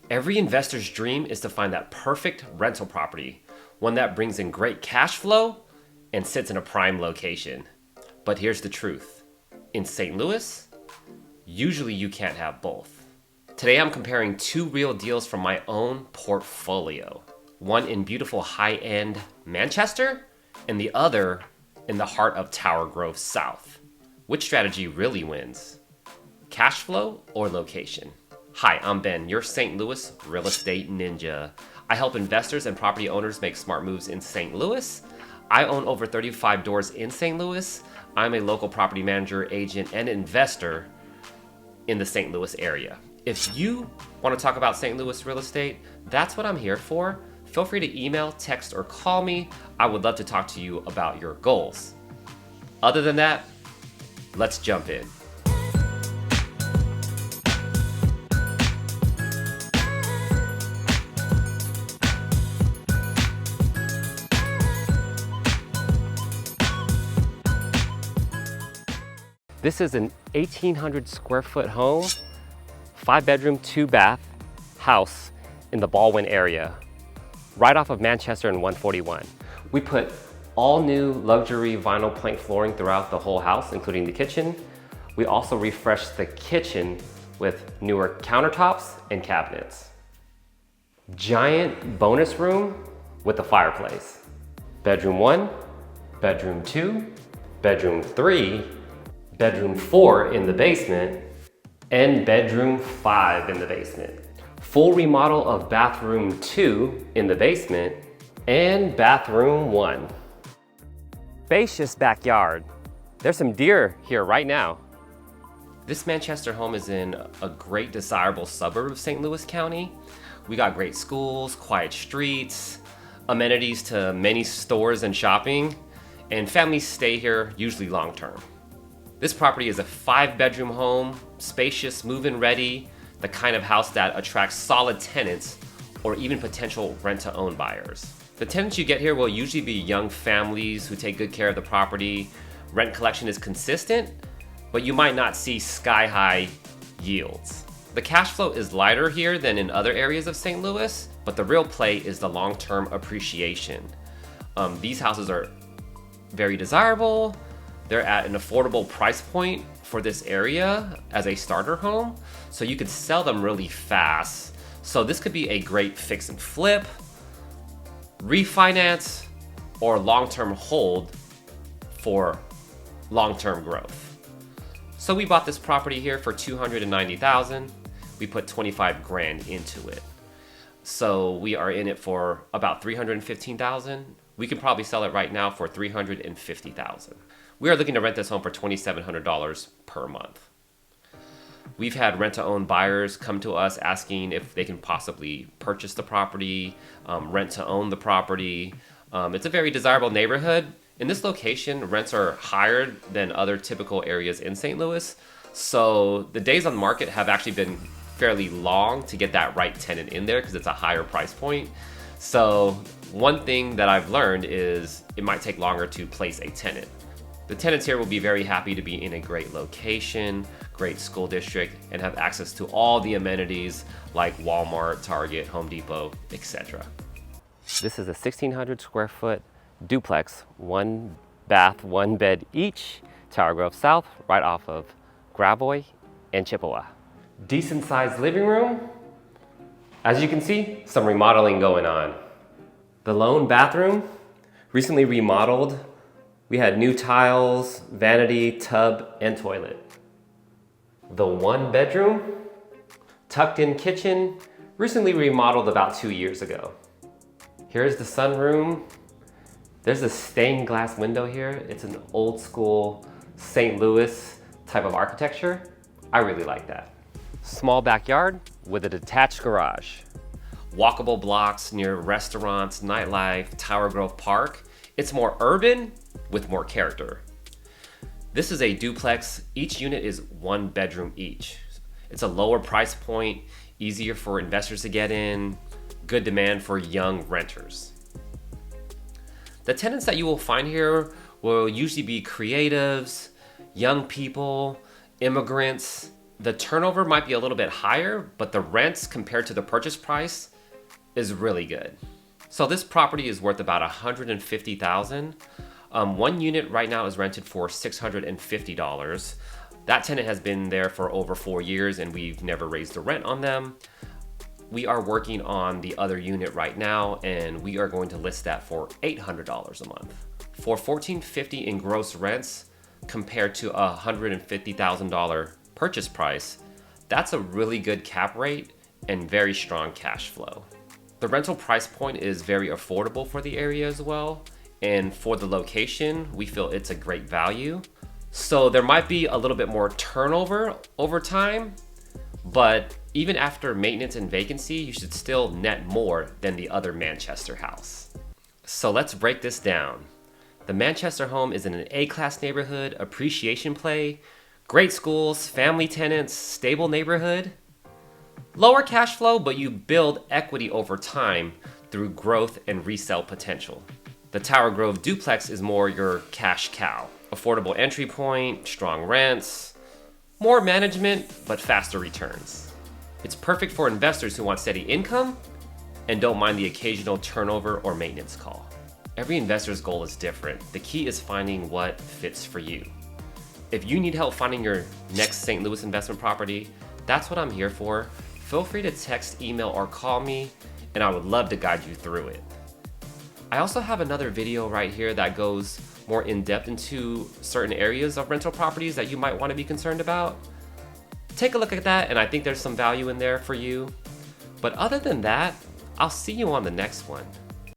Every investor's dream is to find that perfect rental property, one that brings in great cash flow and sits in a prime location. But here's the truth. In St. Louis, usually you can't have both. Today I'm comparing two real deals from my own portfolio. One in beautiful high-end Manchester and the other in the heart of Tower Grove South. Which strategy really wins? Cash flow or location? Hi, I'm Ben, your St. Louis real estate ninja. I help investors and property owners make smart moves in St. Louis. I own over 35 doors in St. Louis. I'm a local property manager, agent, and investor in the St. Louis area. If you want to talk about St. Louis real estate, that's what I'm here for. Feel free to email, text, or call me. I would love to talk to you about your goals. Other than that, let's jump in. This is an 1,800 square foot home, 5-bedroom, 2-bath house in the Baldwin area, right off of Manchester and 141. We put all new luxury vinyl plank flooring throughout the whole house, including the kitchen. We also refreshed the kitchen with newer countertops and cabinets. Giant bonus room with a fireplace. Bedroom 1, bedroom 2, bedroom 3, bedroom 4 in the basement, and bedroom 5 in the basement. Full remodel of bathroom 2 in the basement and bathroom 1. Spacious backyard. There's some deer here right now. This Manchester home is in a great desirable suburb of St. Louis County. We got great schools, quiet streets, amenities to many stores and shopping, and families stay here usually long term. This property is a 5-bedroom home, spacious, move-in ready, the kind of house that attracts solid tenants or even potential rent-to-own buyers. The tenants you get here will usually be young families who take good care of the property. Rent collection is consistent, but you might not see sky-high yields. The cash flow is lighter here than in other areas of St. Louis, but the real play is the long-term appreciation. These houses are very desirable. They're at an affordable price point for this area as a starter home, so you could sell them really fast. So this could be a great fix and flip, refinance, or long-term hold for long-term growth. So we bought this property here for $290,000. We put 25 grand into it. So we are in it for about $315,000. We can probably sell it right now for $350,000. We are looking to rent this home for $2,700 per month. We've had rent-to-own buyers come to us asking if they can possibly purchase the property, rent-to-own the property. It's a very desirable neighborhood. In this location, rents are higher than other typical areas in St. Louis. So the days on the market have actually been fairly long to get that right tenant in there because it's a higher price point. So one thing that I've learned is it might take longer to place a tenant. The tenants here will be very happy to be in a great location, great school district, and have access to all the amenities like Walmart, Target, Home Depot, etc. This is a 1,600 square foot duplex, 1 bath, 1 bed each, Tower Grove South, right off of Gravois and Chippewa. Decent sized living room. As you can see, some remodeling going on. The lone bathroom, recently remodeled. We had new tiles, vanity, tub, and toilet. The 1 bedroom, tucked in kitchen, recently remodeled about 2 years ago. Here's the sunroom. There's a stained glass window here. It's an old school St. Louis type of architecture. I really like that. Small backyard with a detached garage. Walkable blocks near restaurants, nightlife, Tower Grove Park. It's more urban with more character. This is a duplex. Each unit is 1 bedroom each. It's a lower price point, easier for investors to get in, good demand for young renters. The tenants that you will find here will usually be creatives, young people, immigrants, The turnover might be a little bit higher, but the rents compared to the purchase price is really good. So this property is worth about $150,000. One unit right now is rented for $650. That tenant has been there for over 4 years and we've never raised the rent on them. We are working on the other unit right now and we are going to list that for $800 a month. For $1,450 in gross rents compared to a $150,000 purchase price, that's a really good cap rate and very strong cash flow. The rental price point is very affordable for the area as well, and for the location, we feel it's a great value. So there might be a little bit more turnover over time, but even after maintenance and vacancy, you should still net more than the other Manchester house. So let's break this down. The Manchester home is in an A-class neighborhood, appreciation play, great schools, family tenants, stable neighborhood. Lower cash flow, but you build equity over time through growth and resale potential. The Tower Grove duplex is more your cash cow. Affordable entry point, strong rents, more management, but faster returns. It's perfect for investors who want steady income and don't mind the occasional turnover or maintenance call. Every investor's goal is different. The key is finding what fits for you. If you need help finding your next St. Louis investment property, that's what I'm here for. Feel free to text, email, or call me, and I would love to guide you through it. I also have another video right here that goes more in depth into certain areas of rental properties that you might want to be concerned about. Take a look at that, and I think there's some value in there for you. But other than that, I'll see you on the next one.